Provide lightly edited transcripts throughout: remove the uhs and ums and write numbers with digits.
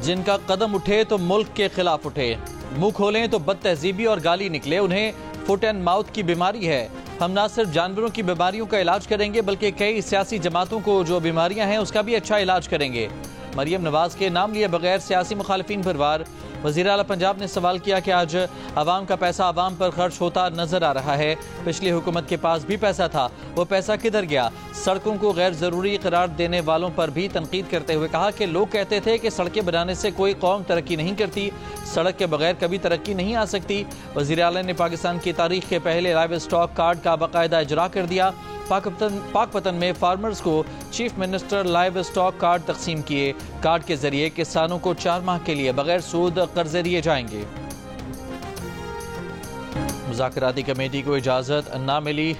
जिनका कदम उठे तो मुल्क के खिलाफ उठे, मुंह खोलें तो बदतहजीबी और गाली निकले। उन्हें फुट एंड माउथ की बीमारी है। हम ना सिर्फ जानवरों की बीमारियों का इलाज करेंगे बल्कि कई सियासी जमातों को जो बीमारियां हैं उसका भी अच्छा इलाज करेंगे। मरियम नवाज के नाम लिए बगैर सियासी मुखालिफिन पर वार। वज़ीर आला पंजाब ने सवाल किया कि आज अवाम का पैसा अवाम पर खर्च होता नजर आ रहा है। पिछली हुकूमत के पास भी पैसा था, वो पैसा किधर गया? सड़कों को गैर ज़रूरी करार देने वालों पर भी तनकीद करते हुए कहा कि लोग कहते थे कि सड़कें बनाने से कोई कौम तरक्की नहीं करती, सड़क के बगैर कभी तरक्की नहीं आ सकती। वज़ीर आला ने पाकिस्तान की तारीख के पहले लाइव स्टॉक कार्ड का बाकायदा इजरा कर दिया। पाकपतन में फार्मर्स को chief minister live stock card तकसीम किए। कार्ड के जरिए किसानों को 4 माह के लिए बगैर सूद कर्जे दिए जाएंगे। मुज़ाकराती कमेटी को इजाज़त ना मिली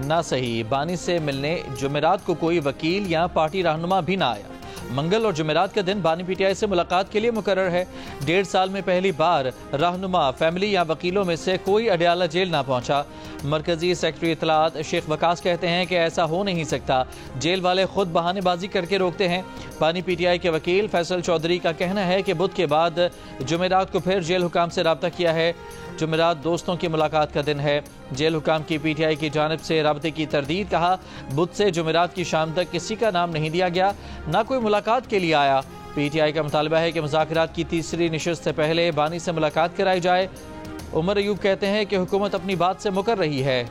ना सही, बानी से मिलने जुमेरात को कोई वकील या पार्टी रहनुमा भी ना आया। मंगल और जुमेरात का दिन बानी पीटीआई से मुलाकात के लिए मुकर्रर है। 1.5 साल में पहली बार रहनुमा, फैमिली या वकीलों में से कोई अडयाला जेल ना पहुंचा। मरकजी सेक्रेटरी इतलात शेख वकास कहते हैं कि ऐसा हो नहीं सकता, जेल वाले खुद बहानेबाजी करके रोकते हैं। बानी पीटीआई के वकील फैसल चौधरी का कहना है कि बुध के बाद जुमेरात को फिर जेल हुकाम से रब्ता किया है। जुमेरात दोस्तों की मुलाकात का दिन है। जेल हुकाम की पीटीआई की जानिब से राबते की तरदीद। कहा, बुध से जुमेरात की शाम तक किसी का नाम नहीं दिया गया, ना कोई मुलाकात के लिए आया। पीटीआई का मुतालबा है कि मुज़ाकरात की तीसरी नशिस्त से पहले बानी से मुलाकात कराई जाए। उमर अयूब कहते हैं कि हुकूमत अपनी बात से मुकर रही है।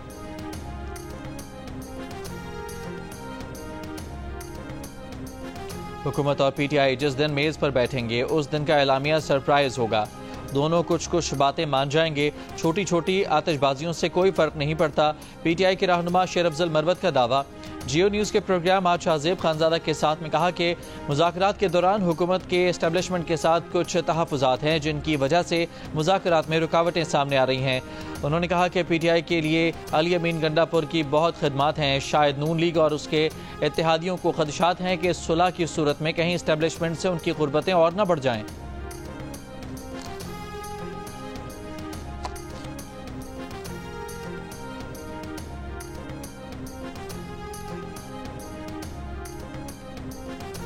हुकूमत और पीटीआई जिस दिन मेज पर बैठेंगे उस दिन का एलामिया सरप्राइज होगा। दोनों कुछ बातें मान जाएंगे। छोटी छोटी आतिशबाजियों से कोई फर्क नहीं पड़ता। पीटीआई के रहनुमा शेर अफजल मरवत का दावा। जियो न्यूज़ के प्रोग्राम आज शाहजेब खानजादा के साथ में कहा कि मुज़ाकरात के दौरान हुकूमत के एस्टेब्लिशमेंट के साथ कुछ तहफ़्फ़ुज़ात हैं जिनकी वजह से मुज़ाकरात में रुकावटें सामने आ रही हैं। उन्होंने कहा कि पीटीआई के लिए अली अमीन गंडापुर की बहुत खदमात हैं। शायद नून लीग और उसके इत्तेहादियों को खदशात हैं कि सुलह की सूरत में कहीं एस्टेब्लिशमेंट से उनकी गुर्बतें और न बढ़ जाएँ।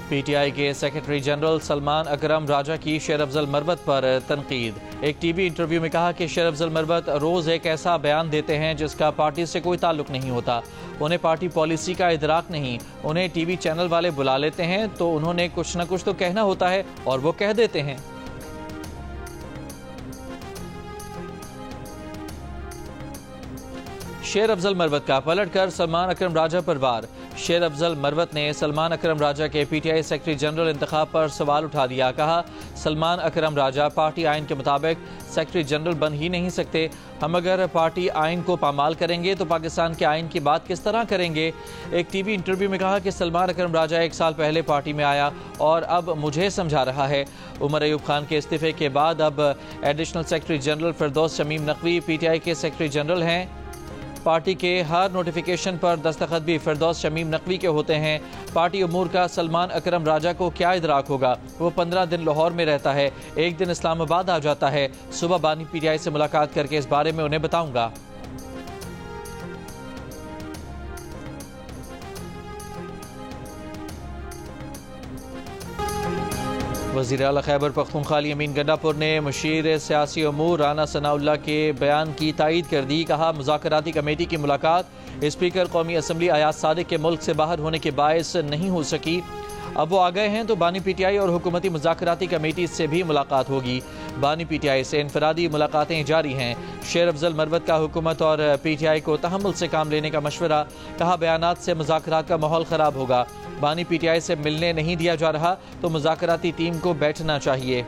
पीटीआई के सेक्रेटरी जनरल सलमान अकरम राजा की शेर अफजल मरवत पर तनकीद। एक टीवी इंटरव्यू में कहा कि शेर अफजल मरवत रोज़ एक ऐसा बयान देते हैं जिसका पार्टी से कोई ताल्लुक नहीं होता। उन्हें पार्टी पॉलिसी का इदराक नहीं। उन्हें टीवी चैनल वाले बुला लेते हैं तो उन्होंने कुछ न कुछ तो कहना होता है और वो कह देते हैं। शेर अफजल मरवत का पलटकर सलमान अकरम राजा पर वार। शेर अफजल मरवत ने सलमान अकरम राजा के पीटीआई सेक्रेटरी जनरल इंतखाब पर सवाल उठा दिया। कहा, सलमान अकरम राजा पार्टी आइन के मुताबिक सेक्रेटरी जनरल बन ही नहीं सकते। हम अगर पार्टी आइन को पामाल करेंगे तो पाकिस्तान के आइन की बात किस तरह करेंगे? एक टीवी इंटरव्यू में कहा कि सलमान अकरम राजा 1 साल पहले पार्टी में आया और अब मुझे समझा रहा है। उमर अयूब खान के इस्तीफे के बाद अब एडिशनल सेक्रेटरी जनरल फिरदौस शमीम नकवी पीटीआई के सेक्रेटरी जनरल हैं। पार्टी के हर नोटिफिकेशन पर दस्तखत भी फिरदौस शमीम नकवी के होते हैं। पार्टी उमूर का सलमान अकरम राजा को क्या इदराक होगा? वो 15 दिन लाहौर में रहता है, 1 दिन इस्लामाबाद आ जाता है। सुबह बानी पीटीआई से मुलाकात करके इस बारे में उन्हें बताऊंगा। वज़ीर आला खैबर पख्तूनख्वा अली अमीन गंडापुर ने मुशीर सियासी अमूर राना सनाउल्लाह के बयान की तायीद कर दी। कहा, मुज़ाकराती कमेटी की मुलाकात स्पीकर कौमी असम्बली अयाज सादिक के मुल्क से बाहर होने के बायस नहीं हो सकी। अब वो आ गए हैं तो बानी पीटीआई और हुकूमती मुज़ाकराती कमेटी से भी मुलाकात होगी। बानी पीटीआई से इनफरादी मुलाकातें जारी हैं। शेर अफजल मरवत का हुकूमत और पीटीआई को तहम्मुल से काम लेने का मशवरा। कहा, बयानात से मुज़ाकरात का माहौल ख़राब होगा। बानी पीटीआई से मिलने नहीं दिया जा रहा तो मुज़ाकराती टीम को बैठना चाहिए।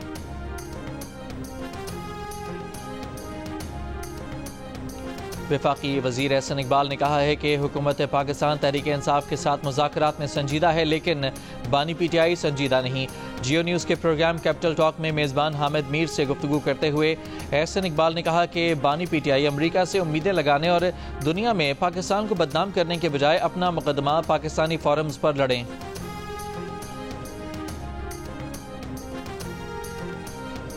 वफाकी वज़ीर एहसन इकबाल ने कहा है कि हुकूमत पाकिस्तान तहरीक इंसाफ के साथ मुज़ाकरात में संजीदा है लेकिन बानी पीटीआई संजीदा नहीं। जियो न्यूज़ के प्रोग्राम कैपिटल टॉक में मेज़बान हामिद मीर से गुफ्तगू करते हुए एहसन इकबाल ने कहा कि बानी पीटीआई अमरीका से उम्मीदें लगाने और दुनिया में पाकिस्तान को बदनाम करने के बजाय अपना मुकदमा पाकिस्तानी फोरम्स पर लड़ें।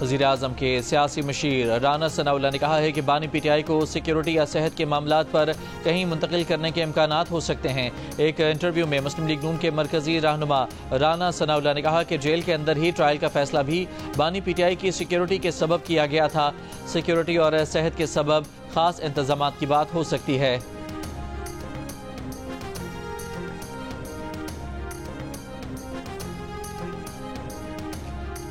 वज़ीर आज़म के सियासी मशीर राना सनाउल्लाह ने कहा है कि बानी पीटीआई को सिक्योरिटी या सेहत के मामलात पर कहीं मुंतकिल करने के इम्कानात हो सकते हैं। एक इंटरव्यू में मुस्लिम लीग नून के मरकजी रहनुमा राना सनाउल्लाह ने कहा कि जेल के अंदर ही ट्रायल का फैसला भी बानी पीटीआई की सिक्योरिटी के सबब किया गया था। सिक्योरिटी और सेहत के सबब खास इंतजाम की बात हो सकती है।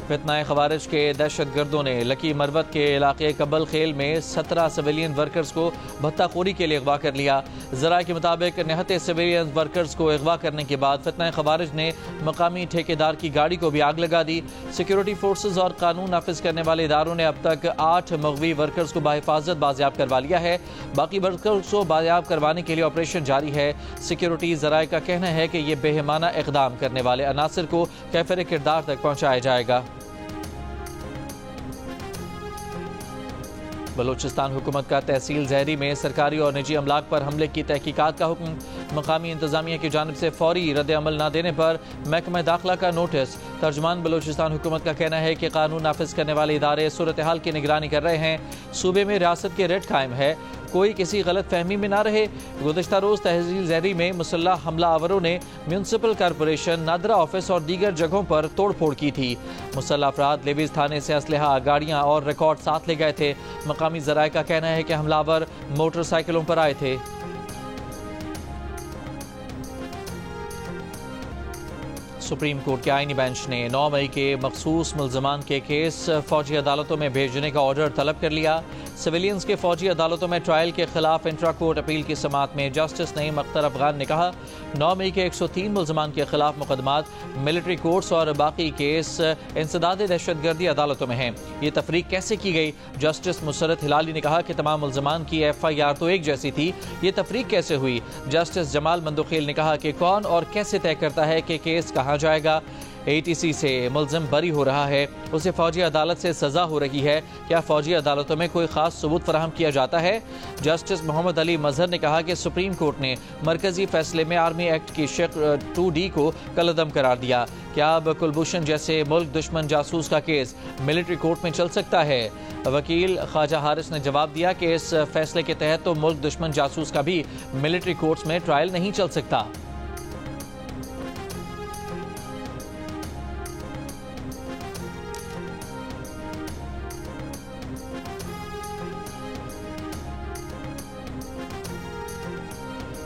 फितना खवारिज के दहशत गर्दों ने लकी मरबत के इलाके कबल खेल में 17 सिविलियन वर्कर्स को भत्ताखोरी के लिए अगवा कर लिया। ज़राए के मुताबिक निहत्ते सिविलियन वर्कर्स को अगवा करने के बाद फितना खवारिज ने मकामी ठेकेदार की गाड़ी को भी आग लगा दी। सिक्योरिटी फोर्सेज और कानून नाफिज करने वाले इदारों ने अब तक 8 मगवी वर्कर्स को बाहिफाजत बाजियाब करवा लिया है। बाकी वर्कर्स को बाजियाब करवाने के लिए ऑपरेशन जारी है। सिक्योरिटी ज़राए का कहना है कि यह बेहमाना इक़दाम करने वाले अनासर को कैफिर किरदार तक पहुँचाया जाएगा। बलूचिस्तान हुकूमत का तहसील जहरी में सरकारी और निजी अमलाक पर हमले की तहकीकात का हुक्म। मकामी इंतजामिया की जानिब से फौरी रद्द अमल न देने पर महकमा दाखिला का नोटिस। तर्जमान बलूचिस्तान हुकूमत का कहना है कि कानून नाफिज करने वाले इदारे सूरत हाल की निगरानी कर रहे हैं। सूबे में रियासत के रेट कायम है, कोई किसी गलत फहमी में ना रहे। गुज़श्ता रोज़ तहसील जहरी में मुसल्लह हमला आवरों ने म्यूनसिपल कॉरपोरेशन, नादरा ऑफिस और दीगर जगहों पर तोड़ फोड़ की थी। मुसल्लह अफराद लेवीज थाने से असलहा, गाड़ियाँ और रिकॉर्ड साथ ले गए थे। मकामी ज़राए का कहना है कि हमलावर मोटरसाइकिलों पर आए थे। सुप्रीम कोर्ट के आईनी बेंच ने 9 मई के मखसूस मुल्ज़मान के केस फौजी अदालतों में भेजने का ऑर्डर तलब कर लिया। सिविलियंस के फौजी अदालतों में ट्रायल के खिलाफ इंट्रा कोर्ट अपील की समाअत में जस्टिस नईम अख्तर अफगान ने कहा, 9 मई के 103 मुल्ज़मान के खिलाफ मुकदमात मिलिट्री कोर्ट्स और बाकी केस इंसदाद दहशतगर्दी अदालतों में हैं। ये तफरीक कैसे की गई? जस्टिस मुसरत हिलाली ने कहा कि तमाम मुल्ज़मान की FIR तो एक जैसी थी, ये तफरीक कैसे हुई? जस्टिस जमाल मंदोखेल ने कहा कि कौन और कैसे तय करता है कि केस कहाँ जाएगा? ATC से मुल्ज़िम बरी हो रहा है, उसे फौजी अदालत से सज़ा हो रही है, क्या फौजी अदालतों में कोई ख़ास सबूत फराहम किया जाता है? जस्टिस मोहम्मद अली मजहर ने कहा कि सुप्रीम कोर्ट ने मरकजी फैसले में आर्मी एक्ट की शिक्र 2D को कलअदम करार दिया। क्या अब कुलभूषण जैसे मुल्क दुश्मन जासूस का केस मिलिट्री कोर्ट में चल सकता है? वकील ख्वाजा हारिस ने जवाब दिया कि इस फैसले के तहत तो मुल्क दुश्मन जासूस का भी मिलिट्री कोर्ट्स में ट्रायल नहीं चल सकता।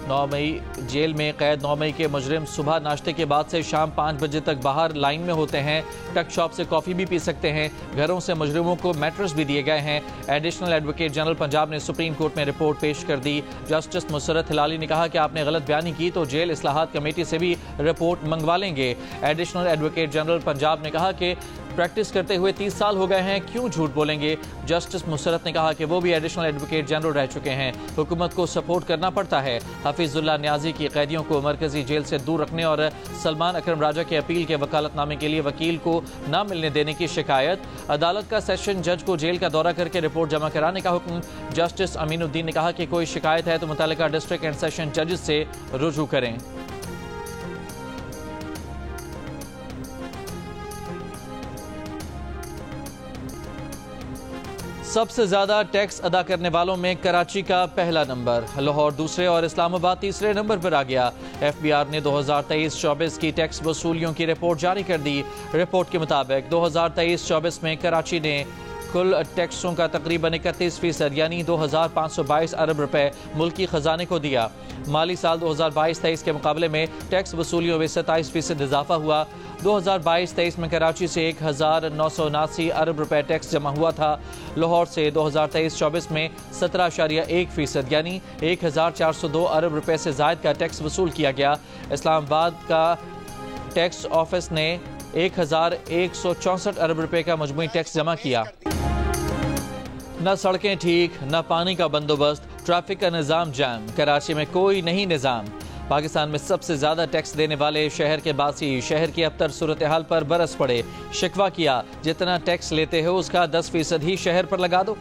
नौ मई जेल में कैद 9 मई के मुजरिम सुबह नाश्ते के बाद से शाम 5 बजे तक बाहर लाइन में होते हैं। टक शॉप से कॉफ़ी भी पी सकते हैं। घरों से मुजरिमों को मैट्रेस भी दिए गए हैं। एडिशनल एडवोकेट जनरल पंजाब ने सुप्रीम कोर्ट में रिपोर्ट पेश कर दी। जस्टिस मुसरत हिलाली ने कहा कि आपने गलत बयानी की तो जेल इस्लाहात कमेटी से भी रिपोर्ट मंगवा लेंगे। एडिशनल एडवोकेट जनरल पंजाब ने कहा कि प्रैक्टिस करते हुए 30 साल हो गए हैं, क्यों झूठ बोलेंगे? जस्टिस मुसरत ने कहा कि वो भी एडिशनल एडवोकेट जनरल रह चुके हैं, हुकूमत को सपोर्ट करना पड़ता है। हफीजुल्लाह न्याजी की कैदियों को मरकजी जेल से दूर रखने और सलमान अकरम राजा के अपील के वकालतनामे के लिए वकील को न मिलने देने की शिकायत। अदालत का सेशन जज को जेल का दौरा करके रिपोर्ट जमा कराने का हुक्म। जस्टिस अमीनुद्दीन ने कहा कि कोई शिकायत है तो मुतल्लिका डिस्ट्रिक्ट एंड सेशन जजेस से रुजू करें। सबसे ज्यादा टैक्स अदा करने वालों में कराची का पहला नंबर, लाहौर दूसरे और इस्लामाबाद तीसरे नंबर पर आ गया। FBR ने 2023-24 की टैक्स वसूलियों की रिपोर्ट जारी कर दी। रिपोर्ट के मुताबिक 2023-24 में कराची ने कुल टैक्सों का तकरीबन 31% यानी 2522 अरब रुपए मुल्की खजाने को दिया। माली साल 2022-23 के मुकाबले में टैक्स वसूलियों में 27% इजाफा हुआ। 2022-23 में कराची से 1979 अरब रुपए टैक्स जमा हुआ था। लाहौर से 2023-24 में 17.1% यानी 1402 अरब रुपए से जायद का टैक्स वसूल किया गया। इस्लामाबाद का टैक्स ऑफिस ने 1164 अरब रुपए का मजमूई टैक्स जमा किया। न सड़कें ठीक, न पानी का बंदोबस्त, ट्रैफिक का निज़ाम जैम, कराची में कोई नहीं निज़ाम। पाकिस्तान में सबसे ज्यादा टैक्स देने वाले शहर के बासी शहर की अबतर सूरत हाल पर बरस पड़े। शिकवा किया, जितना टैक्स लेते हो उसका 10% ही शहर पर लगा दो।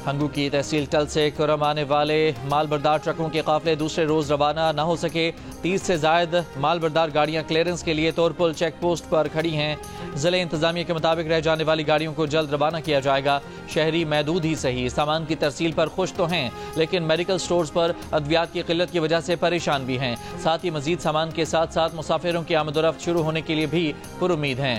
हंगू की तहसील टल से कुरम आने वाले मालबरदार ट्रकों के काफिले दूसरे रोज रवाना न हो सके। 30 से ज्यादा मालबरदार गाड़ियां क्लियरेंस के लिए तोरपुल चेक पोस्ट पर खड़ी हैं। जिले इंतजामिया के मुताबिक रह जाने वाली गाड़ियों को जल्द रवाना किया जाएगा। शहरी महदूद ही सही सामान की तरसील पर खुश तो हैं, लेकिन मेडिकल स्टोर्स पर अद्वियात की किल्लत की वजह से परेशान भी हैं। साथ ही मजीद सामान के साथ साथ मुसाफिरों की आमदोरफ्त शुरू होने के लिए भी पुरुम्मीद हैं।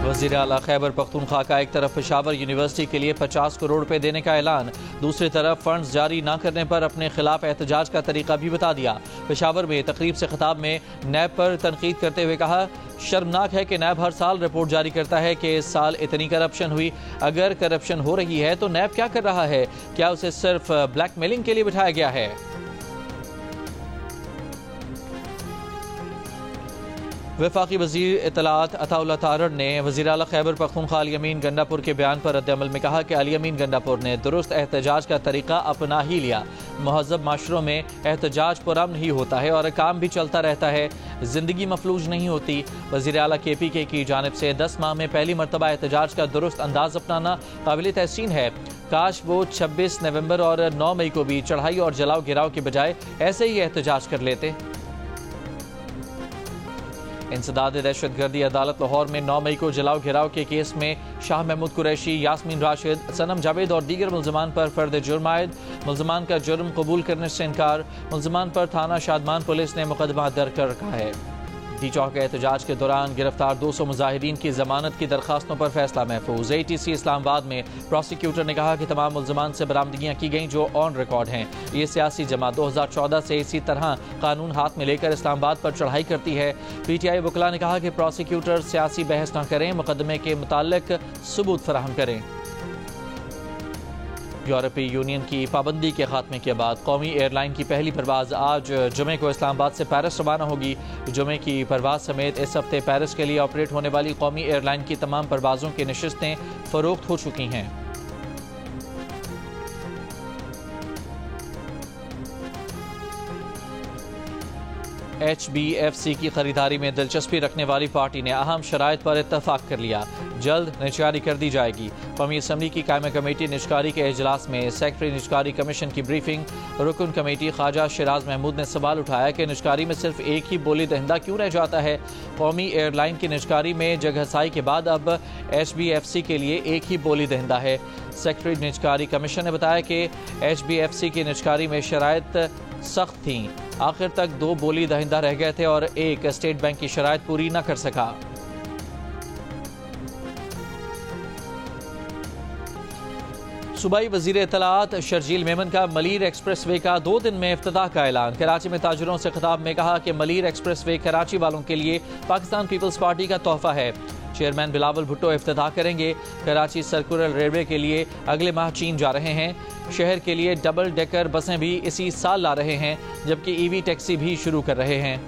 वज़ीर आला खैबर पख्तूनख्वा का एक तरफ पेशावर यूनिवर्सिटी के लिए 50 करोड़ रुपए देने का ऐलान, दूसरी तरफ फंड्स जारी न करने पर अपने खिलाफ एहतजाज का तरीका भी बता दिया। पेशावर में तकरीब से खिताब में नैब पर तनकीद करते हुए कहा, शर्मनाक है कि नैब हर साल रिपोर्ट जारी करता है कि इस साल इतनी करप्शन हुई। अगर करप्शन हो रही है तो नैब क्या कर रहा है? क्या उसे सिर्फ ब्लैकमेलिंग के लिए बिठाया गया है? वफाकी वज़ीर इत्तलात अताउल्लाह तारड़ ने वज़ीर आला खैबर पख्तूनख्वा अली अमीन गंडापुर के बयान पर रद्द-ए-अमल में कहा कि अली अमीन गंडापुर ने दुरुस्त एहतजाज का तरीका अपना ही लिया। महज़ब माशरों में एहतजाज पुरअमन ही होता है और काम भी चलता रहता है, जिंदगी मफलूज नहीं होती। वज़ीर आला KPK की जानिब से 10 माह में पहली मरतबा एहतजाज का दुरुस्त अंदाज अपनाना काबिल तहसीन है। काश वो 26 नवंबर और 9 मई को भी चढ़ाई और जलाओ गिराव के बजाय ऐसे ही एहतजाज कर लेते। इंसदाद दहशतगर्दी अदालत लाहौर में 9 मई को जलाओ घिराव के केस में शाह महमूद कुरैशी, यास्मीन राशिद, सनम जावेद और दीगर मुल्ज़मान पर फर्द जुर्म आयद। मुल्ज़मान का जुर्म कबूल करने से इनकार। मुल्ज़मान पर थाना शादमान पुलिस ने मुकदमा दर्ज कर रखा है। डी चौक एहतजाज के दौरान गिरफ्तार 200 मुजाहिरीन की जमानत की दरखास्तों पर फैसला महफूज। ATC इस्लामाबाद में प्रोसिक्यूटर ने कहा कि तमाम मुल्ज़मान से बरामदगियाँ की गईं जो ऑन रिकॉर्ड हैं। ये सियासी जमात 2014 से इसी तरह कानून हाथ में लेकर इस्लामाबाद पर चढ़ाई करती है। PTI वकला ने कहा कि प्रोसिक्यूटर सियासी बहस न करें, मुकदमे के मुताल्लिक सबूत फराहम करें। यूरोपीय यूनियन की पाबंदी के खात्मे के बाद कौमी एयरलाइन की पहली परवाज़ आज जुमे को इस्लामाबाद से पेरिस रवाना होगी। जुमे की परवाज़ समेत इस हफ्ते पेरिस के लिए ऑपरेट होने वाली कौमी एयरलाइन की तमाम परवाज़ों की नशिस्तें फ़रोख्त हो चुकी हैं। HBFC की खरीदारी में दिलचस्पी रखने वाली पार्टी ने अहम शराइत पर इत्तफाक कर लिया। जल्द निजकारी कर दी जाएगी। कौमी असम्बली की कायमा कमेटी निजकारी के इजलास में सेक्रेटरी निजकारी कमीशन की ब्रीफिंग। रुकन कमेटी ख्वाजा शिराज महमूद ने सवाल उठाया कि निजकारी में सिर्फ एक ही बोली दहिंदा क्यों रह जाता है। कौमी एयरलाइन की निजकारी में जगहसाई के बाद अब HBFC के लिए एक ही बोली दहिंदा है। सेक्रेटरी निजकारी कमीशन ने बताया कि HBFC की निजकारी में शराइत सख्त थी। आखिर तक 2 बोली दहिंदा रह गए थे और एक स्टेट बैंक की शराइत पूरी न कर सका। सूबाई वजीर इत्तलात शर्जील मेमन का मलीर एक्सप्रेस वे का 2 दिन में इफ्तिताह का ऐलान। कराची में ताजरों से खिताब में कहा कि मलीर एक्सप्रेस वे कराची वालों के लिए पाकिस्तान पीपल्स पार्टी का तोहफा है। चेयरमैन बिलावल भुट्टो इफ्तिताह करेंगे। कराची सर्कुलर रेलवे के लिए अगले माह चीन जा रहे हैं। शहर के लिए डबल डेकर बसें भी इसी साल ला रहे हैं, जबकि EV टैक्सी भी शुरू कर रहे हैं।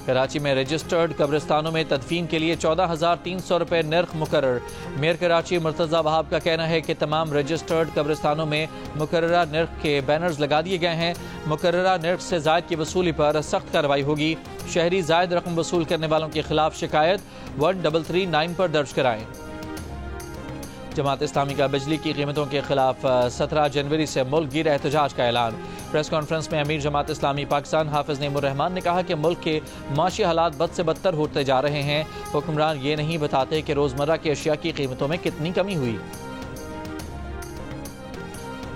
कराची में रजिस्टर्ड कब्रिस्तानों में तदफीन के लिए 14,300 रुपये नर्ख मुकर्रर। मेयर कराची मुर्तज़ा वहाब का कहना है कि तमाम रजिस्टर्ड कब्रिस्तानों में मुकर्ररा नर्ख के बैनर्स लगा दिए गए हैं। मुकर्ररा नर्ख से जायद की वसूली पर सख्त कार्रवाई होगी। शहरी जायद रकम वसूल करने वालों के खिलाफ शिकायत 1339 पर दर्ज कराएं। जमात इस्लामी का बिजली की कीमतों के खिलाफ 17 जनवरी से मुल्क गिर एहतजाज का ऐलान। प्रेस कॉन्फ्रेंस में अमीर जमात इस्लामी पाकिस्तान हाफिज नईमुर रहमान ने कहा कि मुल्क के माशी हालात बद से बदतर होते जा रहे हैं। हुक्मरान ये नहीं बताते कि रोजमर्रा की अशिया की कीमतों में कितनी कमी हुई।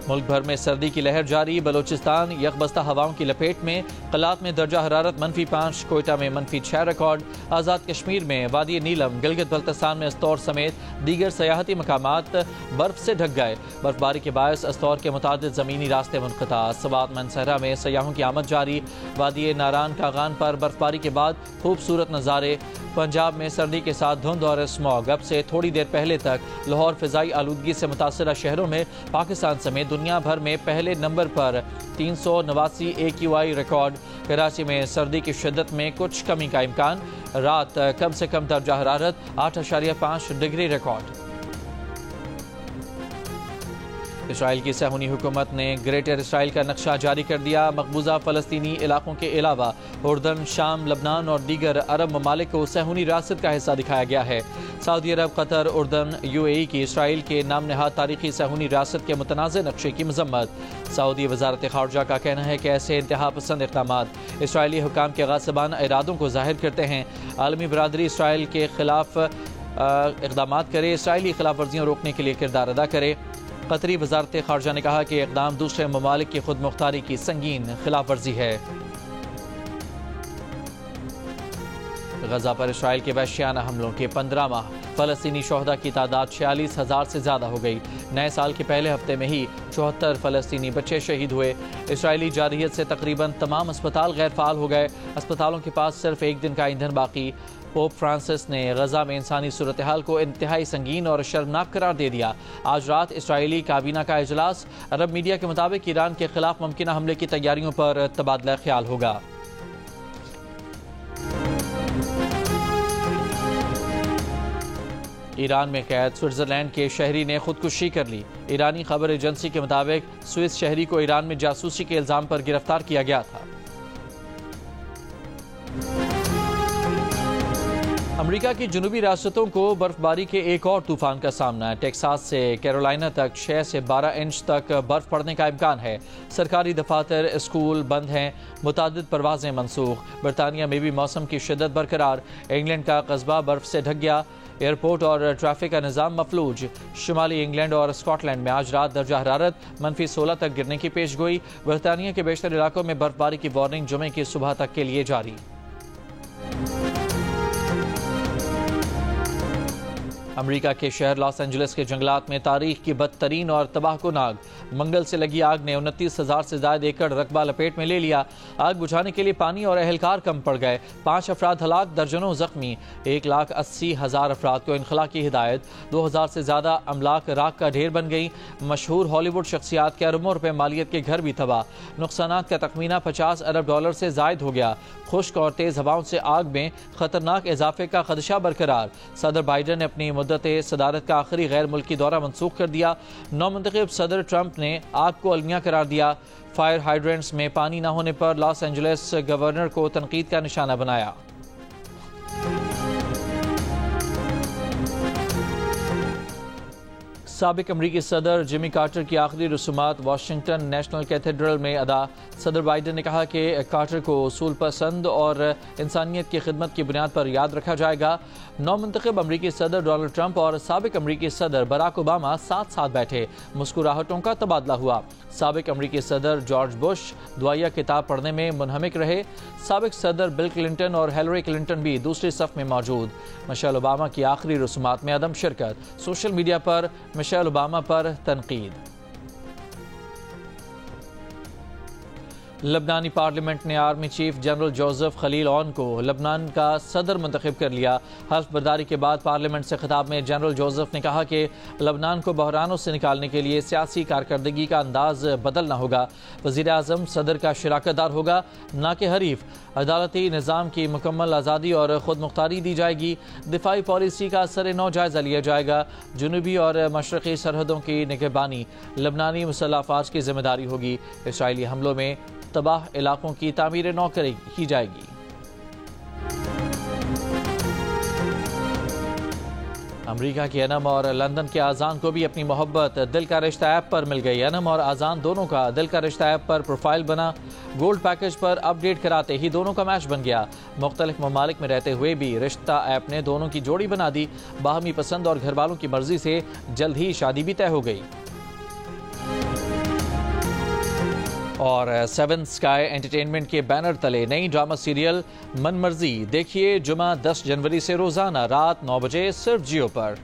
मुल्क भर में सर्दी की लहर जारी। बलोचिस्तान यकबस्ता हवाओं की लपेट में। कलात में दर्जा हरारत -5, कोयटा में -6 रिकॉर्ड। आज़ाद कश्मीर में वादी नीलम, गिलगित बल्तिस्तान में अस्तौर समेत दीगर सयाहती मकामात बर्फ से ढक गए। बर्फबारी के बायस अस्तौर के मुतादिद ज़मीनी रास्ते मुनक़ता। सवात मनसहरा में सयाहों की आमद जारी। वादी नारान कागान पर बर्फबारी के बाद खूबसूरत नज़ारे। पंजाब में सर्दी के साथ धुंध और स्मॉग। अब से थोड़ी देर पहले तक लाहौर फ़िज़ाई आलूदगी से मुतासरा शहरों में पाकिस्तान समेत दुनिया भर में पहले नंबर पर 389 AQI रिकॉर्ड। कराची में सर्दी की शिद्दत में कुछ कमी का इम्कान। रात कम से कम दर्जा हरारत 8.5 डिग्री रिकॉर्ड। इसराइल की सहूनी हुकूमत ने ग्रेटर इसराइल का नक्शा जारी कर दिया। मकबूजा फ़लस्तीनी इलाकों के अलावा उर्दन, शाम, लबनान और दीगर अरब ममालिक को सहूनी रियासत का हिस्सा दिखाया गया है। सऊदी अरब, कतर, उर्दन, UAE की इसराइल के नाम नहाद तारीखी सहूनी रियासत के मुतनाज़ नक्शे की मजम्मत। सऊदी वजारत ख़ारजा का कहना है कि ऐसे इंतहा पसंद इक़दामात इसराइली हुकाम के गासिबाना इरादों को ज़ाहिर करते हैं। आलमी बरादरी इसराइल के खिलाफ इक़दामात करे, इसराइली खिलाफ वर्जियाँ रोकने के लिए किरदार अदा करे। कतरी वजारत ख़ारजा ने कहा कि इक़दाम दूसरे ममालिक की खुद मुख्तारी की संगीन खिलाफ वर्जी है। गजा पर इसराइल के वहशियाना हमलों के 15 माह, फ़लस्तीनी शोहदा की तादाद 46,000 से ज़्यादा हो गई। नए साल के पहले हफ्ते में ही 74 फ़लस्तीनी बच्चे शहीद हुए। इसराइली जारहियत से तकरीबन तमाम अस्पताल गैर फ़ाल हो गए। अस्पतालों के पास सिर्फ एक दिन का ईंधन बाकी। पोप फ्रांसिस ने गजा में इंसानी सूरत हाल को इंतहाई संगीन और शर्मनाक करार दे दिया। आज रात इसराइली काबीना का इजलास। अरब मीडिया के मुताबिक ईरान के खिलाफ मुमकिन हमले की तैयारियों पर तबादला ख्याल होगा। ईरान में कैद स्विट्जरलैंड के शहरी ने खुदकुशी कर ली। ईरानी खबर एजेंसी के मुताबिक स्विस शहरी को ईरान में जासूसी के इल्जाम पर गिरफ्तार किया गया था। अमेरिका की जनूबी रियासतों को बर्फबारी के एक और तूफान का सामना है। टेक्सास से कैरोलिना तक 6 से 12 इंच तक बर्फ पड़ने का इम्कान है। सरकारी दफातर, स्कूल बंद हैं। मुतादिद परवाजें मनसूख। बरतानिया में भी मौसम की शिद्दत बरकरार। इंग्लैंड का कस्बा बर्फ से ढक गया। एयरपोर्ट और ट्रैफिक का निज़ाम मफलूज। शुमाली इंग्लैंड और स्कॉटलैंड में आज रात दर्जा हरारत -16 तक गिरने की पेशगोई। बरतानिया के बेशतर इलाकों में बर्फबारी की वार्निंग जुमे की सुबह तक के लिए जारी। अमेरिका के शहर लॉस एंजलिस के जंगलात में तारीख की बदतरीन और तबाहकुन आग। मंगल से लगी आग ने 29,000 से ज्यादा एकड़ रकबा लपेट में ले लिया। आग बुझाने के लिए पानी और एहलकार कम पड़ गए। 5 अफराद हलाक, दर्जनों जख्मी। 1,80,000 अफराद को इनखला की हिदायत। 2,000 से ज्यादा अमलाक राख का ढेर बन गई। मशहूर हॉलीवुड शख्सियात के अरबों रुपए मालियत के घर भी तबाह। नुकसानात का तखमीना $50 अरब से जायद हो गया। खुश्क और तेज हवाओं से आग में खतरनाक इजाफे का खदशा बरकरार। सदर बाइडन ने अपनी मुद्दत सदारत का आखिरी गैर मुल्की दौरा मनसूख कर दिया। नौमुंतखब सदर ट्रंप ने आग को अलमिया करार दिया। फायर हाइड्रेंट्स में पानी न होने पर लॉस एंजलिस गवर्नर को तनकीद का निशाना बनाया। साबिक अमरीकी सदर जिमी कार्टर की आखिरी रसूमात वाशिंगटन नेशनल कैथेड्रल में अदा। सदर बाइडन ने कहा कि कार्टर को उसूल पसंद और इंसानियत की खिदमत की बुनियाद पर याद रखा जाएगा। नौमुंतखब अमरीकी सदर डोनाल्ड ट्रंप और साबिक अमरीकी सदर बराक ओबामा साथ साथ बैठे। मुस्कुराहटों का तबादला हुआ। साबिक अमरीकी सदर जॉर्ज बुश दुआया किताब पढ़ने में मुनहमिक रहे। साबिक सदर बिल क्लिंटन और हिलरी क्लिंटन भी दूसरी सफ में मौजूद। मिशेल ओबामा की आखिरी रसूमात में अदम शिरकत। सोशल मीडिया पर मिशेल ओबामा पर तनकीद। लबनानी पार्लियामेंट ने army chief general Joseph Khalil Aoun को लबनान का सदर मुंतखब कर लिया। हल्फ बर्दारी के बाद पार्लियामेंट से खिताब में जनरल जोसेफ ने कहा कि लबनान को बहरानों से निकालने के लिए सियासी कारकर्दगी का अंदाज बदलना होगा। वज़ीर आज़म सदर का शिराकतदार होगा, न कि हरीफ। अदालती निज़ाम की मुकम्मल आज़ादी और खुद मुख्तारी दी जाएगी। दिफाई पॉलिसी का असर नौ जायज़ा लिया जाएगा। जनूबी और मशरक़ी सरहदों की निगहबानी लबनानी मुसल्लह अफ़वाज की जिम्मेदारी होगी। इसराइली हमलों में तबाह इलाकों की तामीर नौ की जाएगी। अमेरिका की अनम और लंदन के आज़ान को भी अपनी मोहब्बत दिल का रिश्ता ऐप पर मिल गई। अनम और आज़ान दोनों का दिल का रिश्ता ऐप पर प्रोफाइल बना। गोल्ड पैकेज पर अपडेट कराते ही दोनों का मैच बन गया। मुख्तलिफ ममालिक में रहते हुए भी रिश्ता ऐप ने दोनों की जोड़ी बना दी। बाहमी पसंद और घर वालों की मर्जी से जल्द ही शादी भी तय हो गई। और 7 स्काई एंटरटेनमेंट के बैनर तले नई ड्रामा सीरियल मनमर्जी देखिए जुमा 10 जनवरी से रोजाना रात 9 बजे सिर्फ जियो पर।